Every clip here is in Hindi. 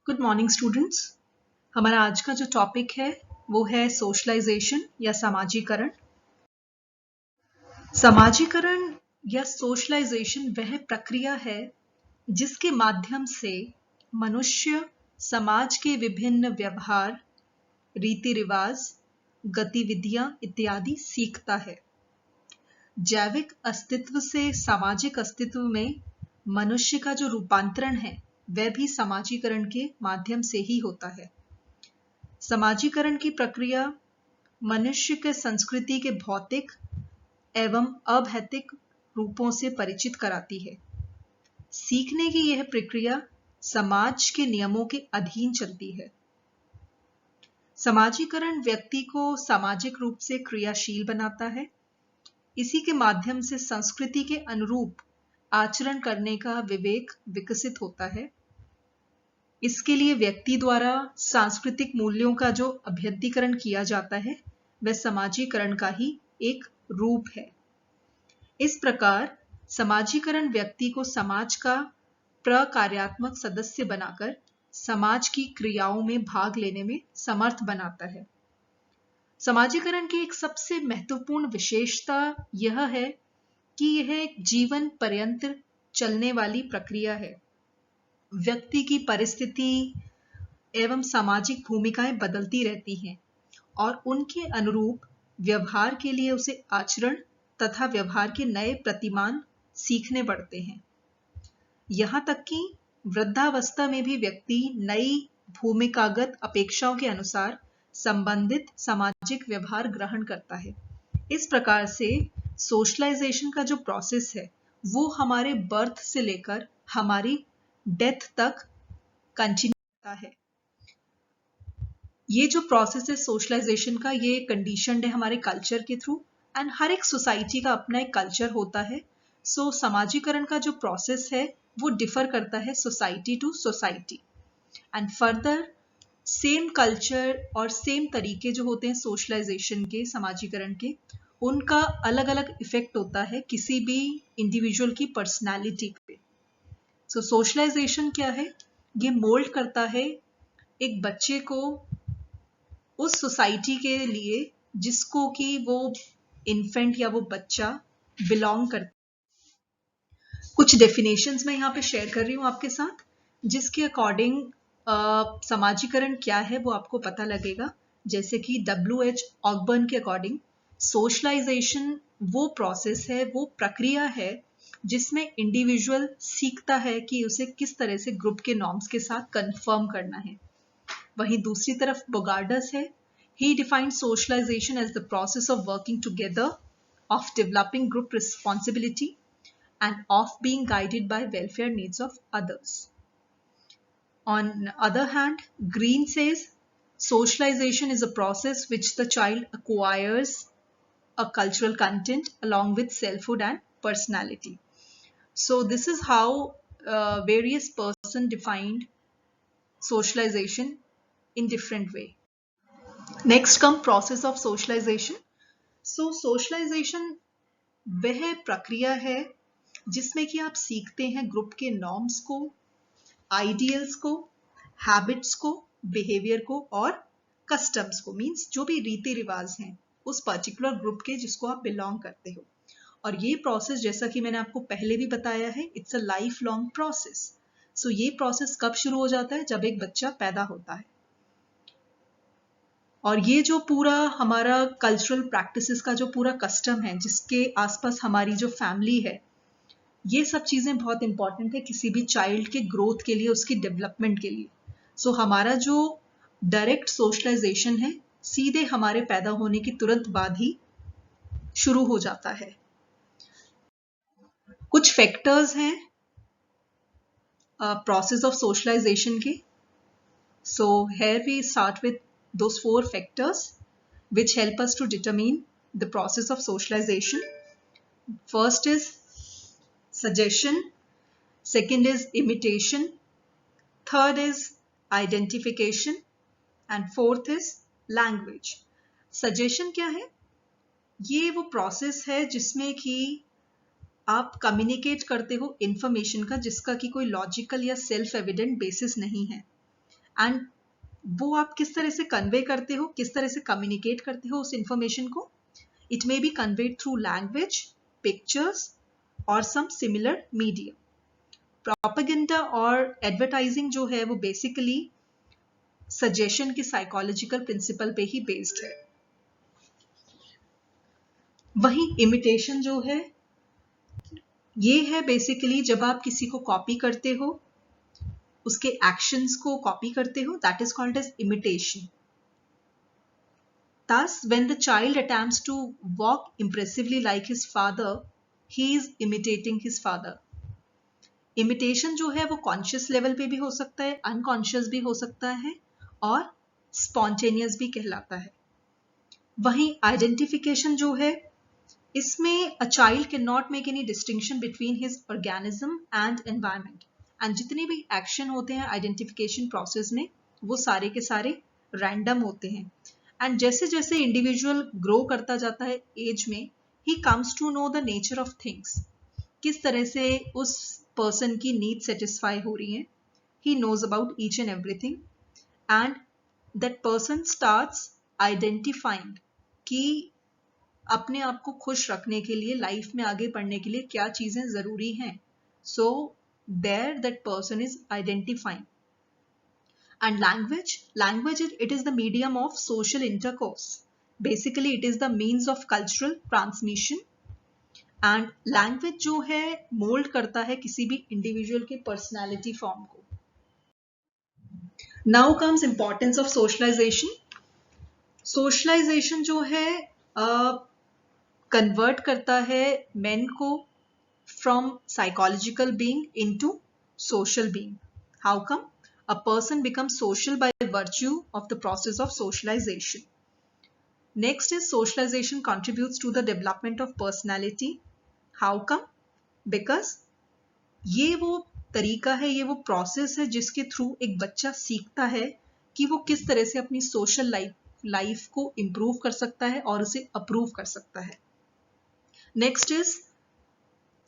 Good morning students. हमारा आज का जो टॉपिक है वो है सोशलाइजेशन या समाजीकरण। समाजीकरण या सोशलाइजेशन वह प्रक्रिया है जिसके माध्यम से मनुष्य समाज के विभिन्न व्यवहार, रीति रिवाज, गतिविधियां इत्यादि सीखता है। जैविक अस्तित्व से सामाजिक अस्तित्व में मनुष्य का जो रूपांतरण है वह भी समाजीकरण के माध्यम से ही होता है। समाजीकरण की प्रक्रिया मनुष्य के संस्कृति के भौतिक एवं अभौतिक रूपों से परिचित कराती है। सीखने की यह प्रक्रिया समाज के नियमों के अधीन चलती है। समाजीकरण व्यक्ति को सामाजिक रूप से क्रियाशील बनाता है। इसी के माध्यम से संस्कृति के अनुरूप आचरण करने का विवेक विकसित होता है। इसके लिए व्यक्ति द्वारा सांस्कृतिक मूल्यों का जो अभ्यधिकरण किया जाता है वह समाजीकरण का ही एक रूप है। इस प्रकार समाजीकरण व्यक्ति को समाज का प्रकार्यात्मक सदस्य बनाकर समाज की क्रियाओं में भाग लेने में समर्थ बनाता है। समाजीकरण की एक सबसे महत्वपूर्ण विशेषता यह है कि यह एक जीवन पर्यंत चलने वाली प्रक्रिया है। व्यक्ति की परिस्थिति एवं सामाजिक भूमिकाएं बदलती रहती हैं और उनके अनुरूप व्यवहार के लिए उसे आचरण तथा व्यवहार के नए प्रतिमान सीखने पड़ते हैं। यहां तक कि वृद्धावस्था में भी व्यक्ति नई भूमिकागत अपेक्षाओं के अनुसार संबंधित सामाजिक व्यवहार ग्रहण करता है। इस प्रकार से सोशलाइजेशन का जो प्रोसेस है वो हमारे बर्थ से लेकर हमारी डेथ तक कंटिन्यू करता है। ये जो प्रोसेस है सोशलाइजेशन का, ये कंडीशनड है हमारे कल्चर के थ्रू एंड हर एक सोसाइटी का अपना एक कल्चर होता है। सो समाजीकरण का जो प्रोसेस है वो डिफर करता है society to society and further same culture और सेम तरीके जो होते हैं सोशलाइजेशन के, समाजीकरण के, उनका अलग अलग इफेक्ट होता है किसी भी इंडिविजुअल की पर्सनैलिटी पे। सो सोशलाइजेशन क्या है? ये मोल्ड करता है एक बच्चे को उस सोसाइटी के लिए जिसको कि वो इन्फेंट या वो बच्चा बिलोंग करता है। कुछ डेफिनेशंस मैं यहाँ पे शेयर कर रही हूँ आपके साथ, जिसके अकॉर्डिंग समाजीकरण क्या है वो आपको पता लगेगा। जैसे कि W.H. ऑकबर्न के अकॉर्डिंग सोशलाइजेशन वो प्रोसेस है, वो प्रक्रिया है जिसमें इंडिविजुअल सीखता है कि उसे किस तरह से ग्रुप के नॉर्म्स के साथ कंफर्म करना है। वहीं दूसरी तरफ बोगार्डस है, he defined socialization as the process of working together, of developing group responsibility and of being guided by welfare needs of others. On the other hand, Green says socialization is a process which the child acquires a cultural content along with selfhood and personality. So this is how various person defined socialization in different way. Next come process of socialization. So socialization वह प्रक्रिया है जिसमें कि आप सीखते हैं ग्रुप के नॉर्म्स को, आइडियल्स को, हैबिट्स को, बिहेवियर को और कस्टम्स को, मीन्स जो भी रीति रिवाज हैं उस पर्टिकुलर ग्रुप के जिसको आप बिलोंग करते हो। और ये प्रोसेस जैसा कि मैंने आपको पहले भी बताया है, it's a lifelong process. So ये प्रोसेस कब शुरू हो जाता है? जब एक बच्चा पैदा होता है। और ये जो पूरा हमारा कल्चरल प्रैक्टिसेस का जो पूरा कस्टम है जिसके आसपास हमारी जो फैमिली है, ये सब चीज़ें बहुत इंपॉर्टेंट है किसी भी चाइल्ड के ग्रोथ के लिए, उसकी डेवलपमेंट के लिए। सो हमारा जो डायरेक्ट सोशलाइजेशन है सीधे हमारे पैदा होने के तुरंत बाद ही शुरू हो जाता है। कुछ फैक्टर्स हैं प्रोसेस ऑफ सोशलाइजेशन के। सो here we start with those 4 factors which help us to determine the process of socialization. First is suggestion, second is imitation, third is identification and fourth is language. Suggestion क्या है? ये वो प्रोसेस है जिसमें कि आप कम्युनिकेट करते हो इंफॉर्मेशन का जिसका कि कोई लॉजिकल या सेल्फ एविडेंट बेसिस नहीं है। एंड वो आप किस तरह से कन्वे करते हो, किस तरह से कम्युनिकेट करते हो उस इंफॉर्मेशन को. It may be conveyed through language, pictures और सम सिमिलर मीडियम. प्रोपेगेंडा और एडवर्टाइजिंग जो है वो बेसिकली सजेशन की साइकोलॉजिकल प्रिंसिपल पे ही बेस्ड है. वहीं इमिटेशन जो है ये है बेसिकली जब आप किसी को कॉपी करते हो, उसके एक्शंस को कॉपी करते हो, that is called as imitation. Thus, when the child attempts to walk impressively like his father, he is imitating his father. Imitation जो है वो कॉन्शियस लेवल पे भी हो सकता है, अनकॉन्शियस भी हो सकता है और स्पॉन्टेनियस भी कहलाता है. वहीं आइडेंटिफिकेशन जो है इसमें a child cannot make any distinction between his organism and environment. And जितने भी एक्शन होते हैं आइडेंटिफिकेशन प्रोसेस में वो सारे के सारे रैंडम होते हैं. एंड जैसे जैसे इंडिविजुअल ग्रो करता जाता है एज में, he comes to know the nature of things, किस तरह से उस पर्सन की नीड सेटिस्फाई हो रही है. He knows about each and everything and that person starts identifying कि अपने आप को खुश रखने के लिए, लाइफ में आगे बढ़ने के लिए क्या चीजें जरूरी हैं. So there that person is identifying. And language it is the medium of social intercourse. Basically it is the means of cultural transmission. And language जो है मोल्ड करता है किसी भी इंडिविजुअल के पर्सनालिटी फॉर्म को. Now comes importance of socialization. Socialization जो है कन्वर्ट करता है मेन को from psychological being into social being. How come? A person becomes social by virtue of the process of socialization. Next is socialization contributes to the development of personality. How come? Because ये वो तरीका है, ये वो प्रोसेस है जिसके थ्रू एक बच्चा सीखता है कि वो किस तरह से अपनी सोशल लाइफ को इम्प्रूव कर सकता है और उसे अप्रूव कर सकता है. Next is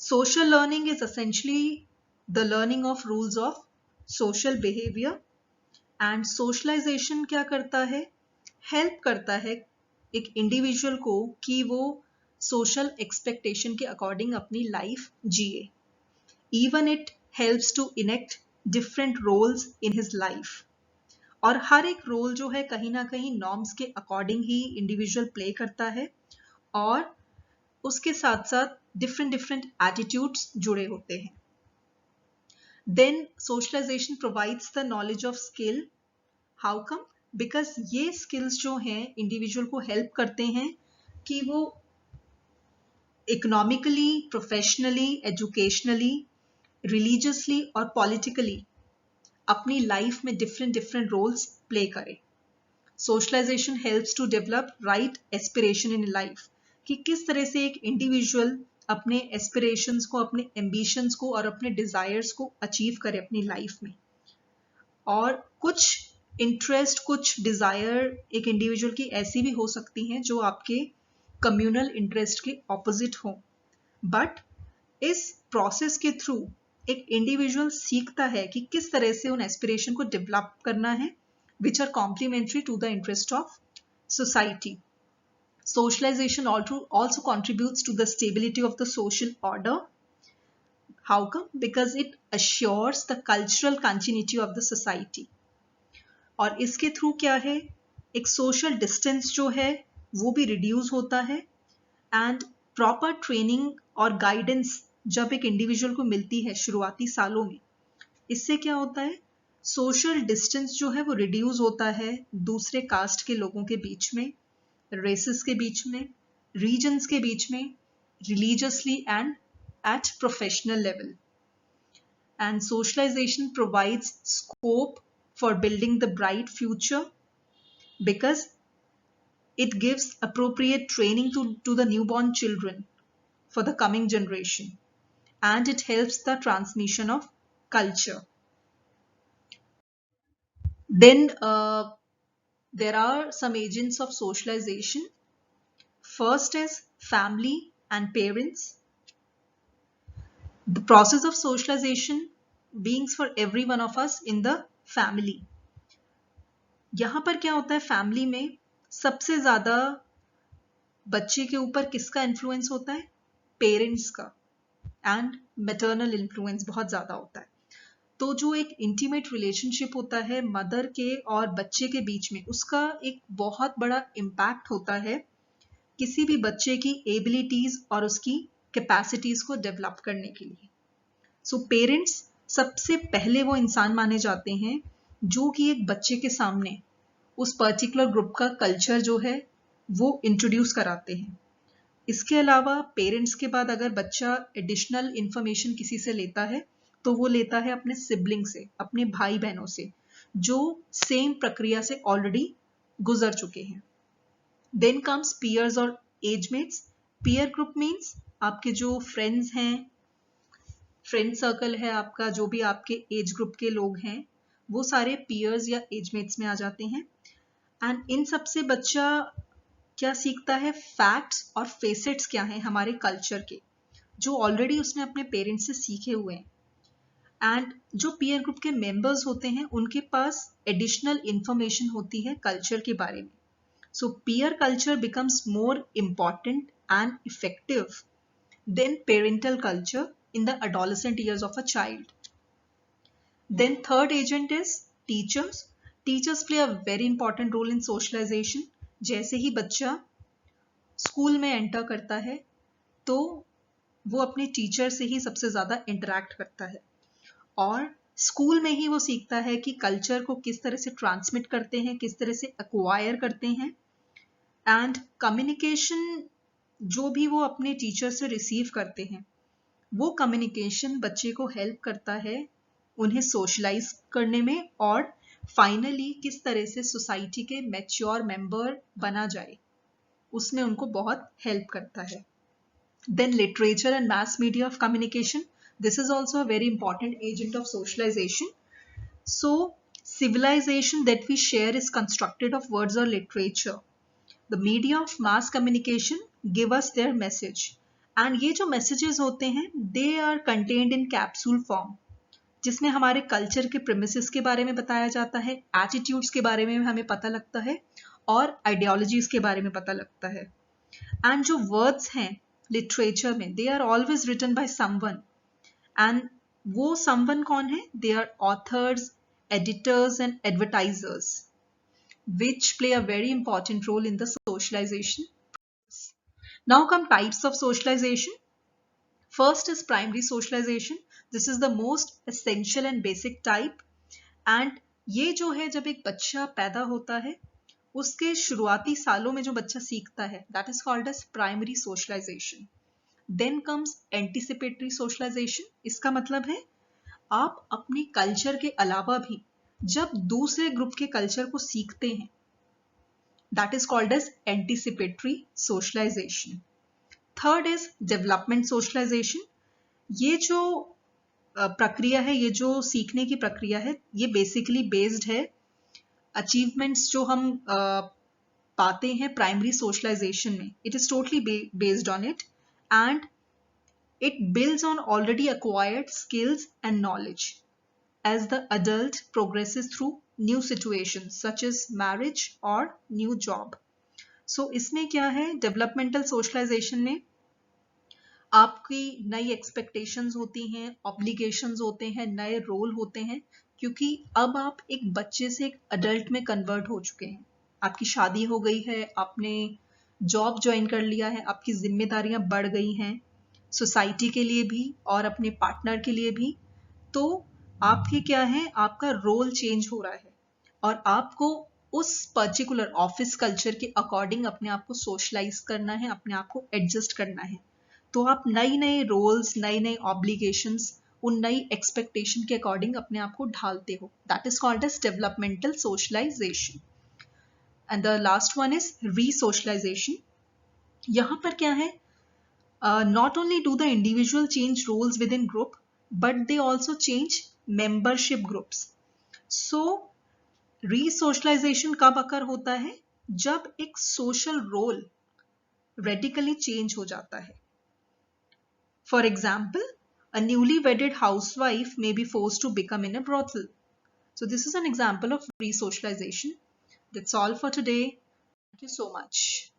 social learning is essentially the learning of rules of social behaviour. And socialization क्या करता है? हेल्प करता है एक इंडिविजुअल को कि वो सोशल एक्सपेक्टेशन के अकॉर्डिंग अपनी लाइफ जिए. Even it helps to enact different roles in his life. और हर एक रोल जो है कहीं ना कहीं नॉर्म्स के अकॉर्डिंग ही इंडिविजुअल प्ले करता है और उसके साथ साथ डिफरेंट एटीट्यूड्स जुड़े होते हैं. Then socialization provides the knowledge of skill. How come? Because ये skills जो हैं इंडिविजुअल को हेल्प करते हैं कि वो इकोनॉमिकली, प्रोफेशनली, एजुकेशनली, रिलीजियसली और पॉलिटिकली अपनी लाइफ में डिफरेंट रोल्स प्ले करें. Socialization helps to develop right aspiration in life, कि किस तरह से एक इंडिविजुअल अपने एस्पिरेशंस को, अपने एम्बिशंस को और अपने डिजायर्स को अचीव करे अपनी लाइफ में. और कुछ इंटरेस्ट, कुछ डिजायर एक इंडिविजुअल की ऐसी भी हो सकती हैं जो आपके कम्युनल इंटरेस्ट के ऑपोजिट हो. बट इस प्रोसेस के थ्रू एक इंडिविजुअल सीखता है कि किस तरह से उन एस्पिरेशन को डेवलप करना है, which are complementary to the interest of society. Socialization also contributes to the stability of the social order. How come? Because it assures the cultural continuity of the society. और इसके थ्रू क्या है, एक social distance जो है वो भी reduce होता है. and proper training और guidance जब एक individual को मिलती है शुरुआती सालों में, इससे क्या होता है, social distance जो है वो reduce होता है दूसरे कास्ट के लोगों के बीच में, रेसेस के बीच में, रीजन्स के बीच में, religiously and at professional level. And socialization provides scope for building the bright future because it gives appropriate training to the newborn children for the coming generation, and it helps the transmission of culture. Then there are some agents of socialization. First is family and parents. The process of socialization beings for every one of us in the family. यहाँ पर क्या होता है, फैमिली में सबसे ज्यादा बच्चे के ऊपर किसका इन्फ्लुएंस होता है? पेरेंट्स का, एंड मैटरनल इन्फ्लुएंस बहुत ज्यादा होता है। तो जो एक इंटीमेट रिलेशनशिप होता है मदर के और बच्चे के बीच में, उसका एक बहुत बड़ा इम्पैक्ट होता है किसी भी बच्चे की एबिलिटीज और उसकी कैपेसिटीज को डेवलप करने के लिए। सो पेरेंट्स सबसे पहले वो इंसान माने जाते हैं जो कि एक बच्चे के सामने उस पर्टिकुलर ग्रुप का कल्चर जो है वो इंट्रोड्यूस कराते हैं। इसके अलावा पेरेंट्स के बाद अगर बच्चा एडिशनल इंफॉर्मेशन किसी से लेता है तो वो लेता है अपने सिबलिंग से, अपने भाई बहनों से, जो सेम प्रक्रिया से ऑलरेडी गुजर चुके हैं। देन कम्स पीयर्स और एजमेट्स। पीयर ग्रुप मीन्स आपके जो फ्रेंड्स हैं, फ्रेंड सर्कल है आपका, जो भी आपके एज ग्रुप के लोग हैं, वो सारे पीयर्स या एजमेट्स में आ जाते हैं। एंड इन सबसे बच्चा क्या सीखता है? फैक्ट्स और फेसेट्स क्या हैं हमारे कल्चर के, जो ऑलरेडी उसने अपने पेरेंट्स से सीखे हुए हैं। एंड जो पीयर ग्रुप के मेंबर्स होते हैं उनके पास एडिशनल इंफॉर्मेशन होती है कल्चर के बारे में। So peer culture becomes more important and effective than parental culture in the adolescent years of a child. Then third agent is teachers. Teachers play a very important role in socialization. जैसे ही बच्चा स्कूल में एंटर करता है तो वो अपने टीचर से ही सबसे ज़्यादा इंटरेक्ट करता है, और स्कूल में ही वो सीखता है कि कल्चर को किस तरह से ट्रांसमिट करते हैं, किस तरह से एक्वायर करते हैं। एंड कम्युनिकेशन जो भी वो अपने टीचर से रिसीव करते हैं, वो कम्युनिकेशन बच्चे को हेल्प करता है उन्हें सोशलाइज करने में, और फाइनली किस तरह से सोसाइटी के मैच्योर मेंबर बना जाए उसमें उनको बहुत हेल्प करता है। Then literature and mass media of communication, this is also a very important agent of socialization. So civilization that we share is constructed of words or literature. The media of mass communication give us their message. And ये जो मैसेजेस होते हैं they are contained in capsule form, जिसमें हमारे कल्चर के प्रेमिसेस के बारे में बताया जाता है, एटीट्यूड्स के बारे में हमें पता लगता है, और आइडियोलॉजीज के बारे में पता लगता है। एंड जो वर्ड्स हैं लिटरेचर में, they are always written by someone, and वो समवन कौन है? They are authors, editors and advertisers, which play a very important role in the socialization. Now come types of socialization. First is primary socialization. This is the most essential and basic type. And ये जो है, जब एक बच्चा पैदा होता है उसके शुरुआती सालों में जो बच्चा सीखता है, that is called as primary socialization. Then comes anticipatory socialization. इसका मतलब है आप अपने कल्चर के अलावा भी जब दूसरे ग्रुप के कल्चर को सीखते हैं, that is called as anticipatory socialization. Third is development socialization. ये जो प्रक्रिया है, ये जो सीखने की प्रक्रिया है, ये बेसिकली बेस्ड है अचीवमेंट्स जो हम पाते हैं प्राइमरी सोशलाइजेशन में. It is totally based on it, and it builds on already acquired skills and knowledge as the adult progresses through new situations such as marriage or new job. So इसमें क्या है, developmental socialization में आपकी नई एक्सपेक्टेशंस होती हैं, ऑब्लिगेशंस होते हैं, नए रोल होते हैं, क्योंकि अब आप एक बच्चे से एक अडल्ट में कन्वर्ट हो चुके हैं. आपकी शादी हो गई है, आपने जॉब ज्वाइन कर लिया है, आपकी जिम्मेदारियां बढ़ गई हैं सोसाइटी के लिए भी और अपने पार्टनर के लिए भी. तो आपके क्या है, आपका रोल चेंज हो रहा है और आपको उस पर्टिकुलर ऑफिस कल्चर के अकॉर्डिंग अपने आप को सोशलाइज करना है, अपने आप को एडजस्ट करना है. तो आप नई नए रोल्स, नई नई ऑब्लिगेशंस, उन नई एक्सपेक्टेशन के अकॉर्डिंग अपने आप को ढालते हो. That is called as developmental socialisation. And the last one is resocialisation. यहाँ पर क्या है, not only do the individual change roles within group, but they also change membership groups. So resocialization कब अकर होता है, जब एक social role radically change हो जाता है. For example, a newly wedded housewife may be forced to become in a brothel. So this is an example of resocialization. That's all for today. Thank you so much.